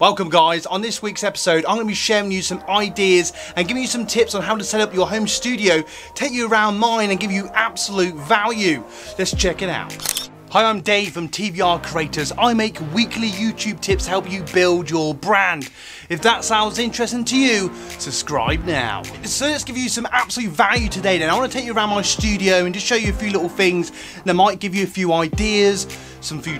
Welcome guys, on this week's episode I'm going to be sharing you some ideas and giving you some tips on how to set up your home studio, take you around mine and give you absolute value. Let's check it out. Hi, I'm Dave from TVR Creators. I make weekly YouTube tips to help you build your brand. If that sounds interesting to you, subscribe now. So let's give you some absolute value today then. I want to take you around my studio and just show you a few little things that might give you a few ideas, some few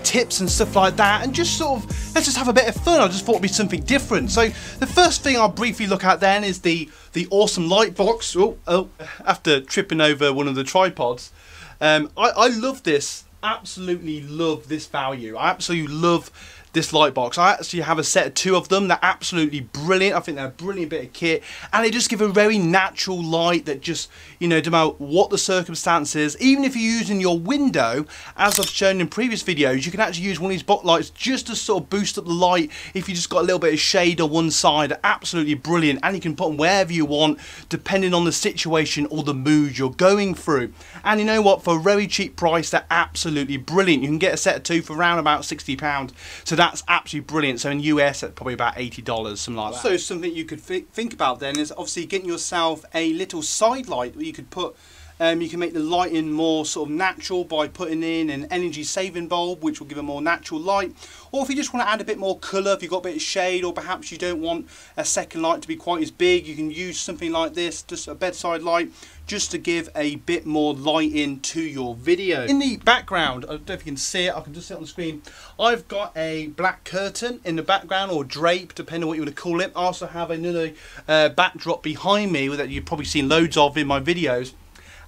tips and stuff like that, and just sort of, let's just have a bit of fun. I just thought it'd be something different. So the first thing I'll briefly look at then is the awesome light box. After tripping over one of the tripods. I love this. Absolutely love this value. I absolutely love this light box. I actually have a set of two of them. They're absolutely brilliant. I think they're a brilliant bit of kit, and they just give a very natural light that just, you know, no matter what the circumstances, even if you're using your window, as I've shown in previous videos, you can actually use one of these box lights just to sort of boost up the light if you just got a little bit of shade on one side. Absolutely brilliant, and you can put them wherever you want depending on the situation or the mood you're going through. And you know what, for a very cheap price, they're absolutely brilliant. You can get a set of two for around about £60, so that's absolutely brilliant. So in US, that's probably about $80, something like that. So something you could think about then is obviously getting yourself a little side light that you could put. You can make the lighting more sort of natural by putting in an energy saving bulb, which will give a more natural light. Or if you just want to add a bit more colour, if you've got a bit of shade, or perhaps you don't want a second light to be quite as big, you can use something like this, just a bedside light, just to give a bit more lighting to your video. In the background, I don't know if you can see it, I can just see it on the screen, I've got a black curtain in the background, or drape, depending on what you want to call it. I also have another backdrop behind me that you've probably seen loads of in my videos.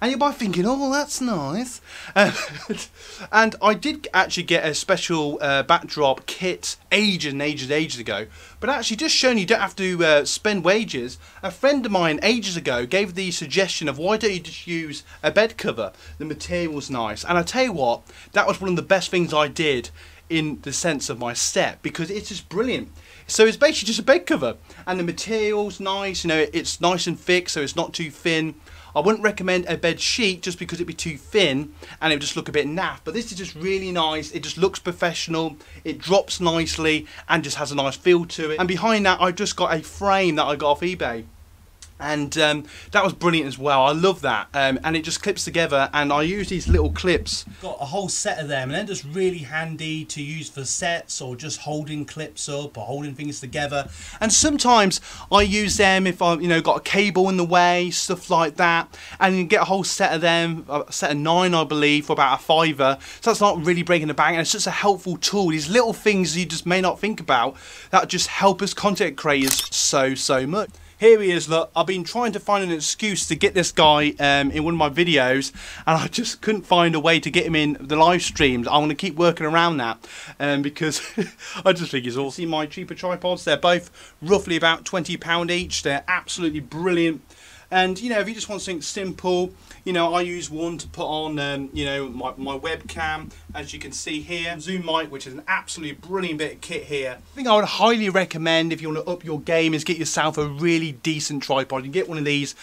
And you might be thinking, oh, that's nice. And I did actually get a special backdrop kit ages ago. But actually, just showing you don't have to spend wages. A friend of mine ages ago gave the suggestion of why don't you just use a bed cover? The material's nice. And I tell you what, that was one of the best things I did in the sense of my set, because it's just brilliant. So it's basically just a bed cover, and the material's nice. You know, it's nice and thick, so it's not too thin. I wouldn't recommend a bed sheet just because it'd be too thin and it would just look a bit naff. But this is just really nice. It just looks professional. It drops nicely and just has a nice feel to it. And behind that, I've just got a frame that I got off eBay. And that was brilliant as well. I love that, and it just clips together, and I use these little clips. Got a whole set of them, and they're just really handy to use for sets or just holding clips up or holding things together. And sometimes I use them if I, you know, got a cable in the way, stuff like that. And you can get a whole set of them, a set of 9 I believe, for about £5. So that's not really breaking the bank, and it's just a helpful tool. These little things you just may not think about that just help us content creators so much. Here he is, look, I've been trying to find an excuse to get this guy in one of my videos, and I just couldn't find a way to get him in the live streams. I want to keep working around that because I just think he's awesome. See my cheaper tripods, they're both roughly about £20 each. They're absolutely brilliant. And you know, if you just want something simple, you know, I use one to put on, you know, my webcam, as you can see here. Zoom mic, which is an absolutely brilliant bit of kit here. I think I would highly recommend, if you want to up your game, is get yourself a really decent tripod. You can get one of these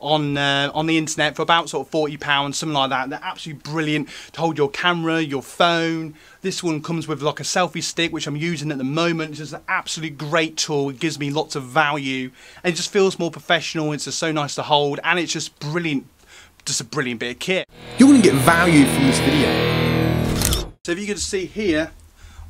on the internet for about sort of £40, something like that. They're absolutely brilliant to hold your camera, your phone. This one comes with like a selfie stick, which I'm using at the moment. It's just an absolute great tool. It gives me lots of value, and it just feels more professional. It's just so nice to hold, and it's just brilliant. Just a brilliant bit of kit. You're going to get value from this video. So if you can see here,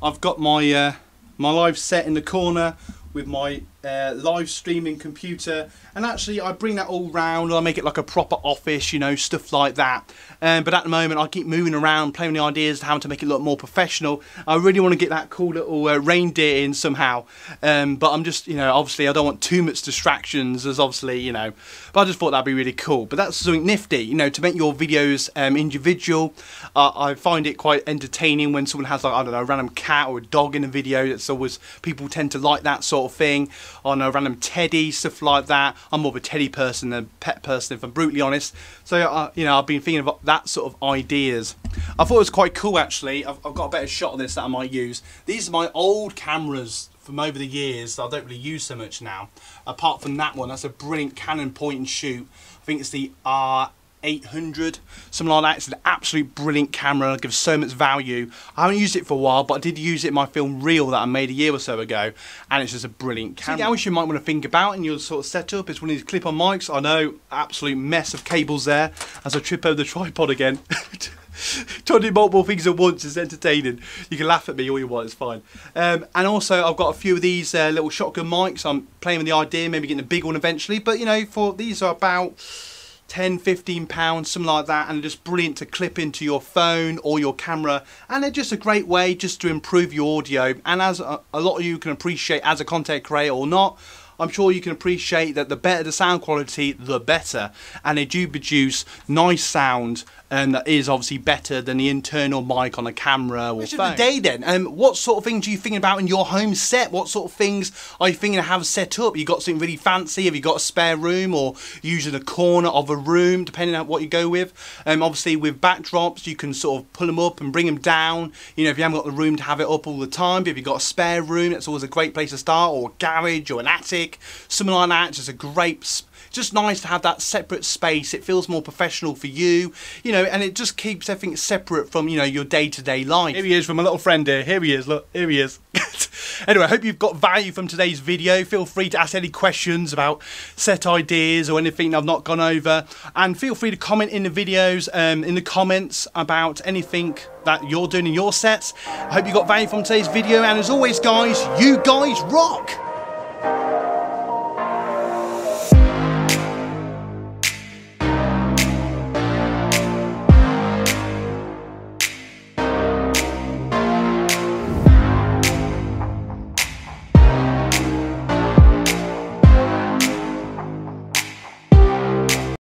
I've got my my live set in the corner with my live streaming computer, and actually I bring that all round. I make it like a proper office, you know, stuff like that. But at the moment I keep moving around, playing with the ideas how to make it look more professional. I really want to get that cool little reindeer in somehow, but I'm just, you know, obviously I don't want too much distractions, as obviously, you know, but I just thought that'd be really cool. But that's something nifty, you know, to make your videos individual. I find it quite entertaining when someone has, like, I don't know, a random cat or a dog in a video. That's always, people tend to like that sort of thing. On a random teddy, stuff like that. I'm more of a teddy person than a pet person, if I'm brutally honest. So you know, I've been thinking about that sort of ideas. I thought it was quite cool actually. I've got a better shot of this that I might use. These are my old cameras from over the years that I don't really use so much now. Apart from that one, that's a brilliant Canon point and shoot. I think it's the 800, something like that. It's an absolute brilliant camera, it gives so much value. I haven't used it for a while, but I did use it in my film Reel that I made a year or so ago, and it's just a brilliant camera. Something else you might want to think about in your sort of setup is one of these clip-on mics. I know, absolute mess of cables there as I trip over the tripod again. Trying to do multiple things at once is entertaining. You can laugh at me all you want, it's fine. And also I've got a few of these little shotgun mics. I'm playing with the idea, maybe getting a big one eventually, but you know, for these are about £10–15, something like that, and they're just brilliant to clip into your phone or your camera, and they're just a great way just to improve your audio. And as a lot of you can appreciate as a content creator or not, I'm sure you can appreciate that the better the sound quality, the better, and they do produce nice sound, and that is obviously better than the internal mic on a camera or phone. Of the day then, what sort of things are you thinking about in your home set? What sort of things are you thinking to have set up? You got something really fancy? Have you got a spare room, or using a corner of a room, depending on what you go with? Obviously with backdrops, you can sort of pull them up and bring them down. You know, if you haven't got the room to have it up all the time, but if you've got a spare room, that's always a great place to start, or a garage or an attic, something like that. Just a great, just nice to have that separate space. It feels more professional for you, you know, and it just keeps everything separate from, you know, your day-to-day life. Here he is from my little friend here. Here he is, look, here he is. Anyway, I hope you've got value from today's video. Feel free to ask any questions about set ideas or anything I've not gone over, and feel free to comment in the videos, in the comments about anything that you're doing in your sets. I hope you got value from today's video, and as always guys, you guys rock!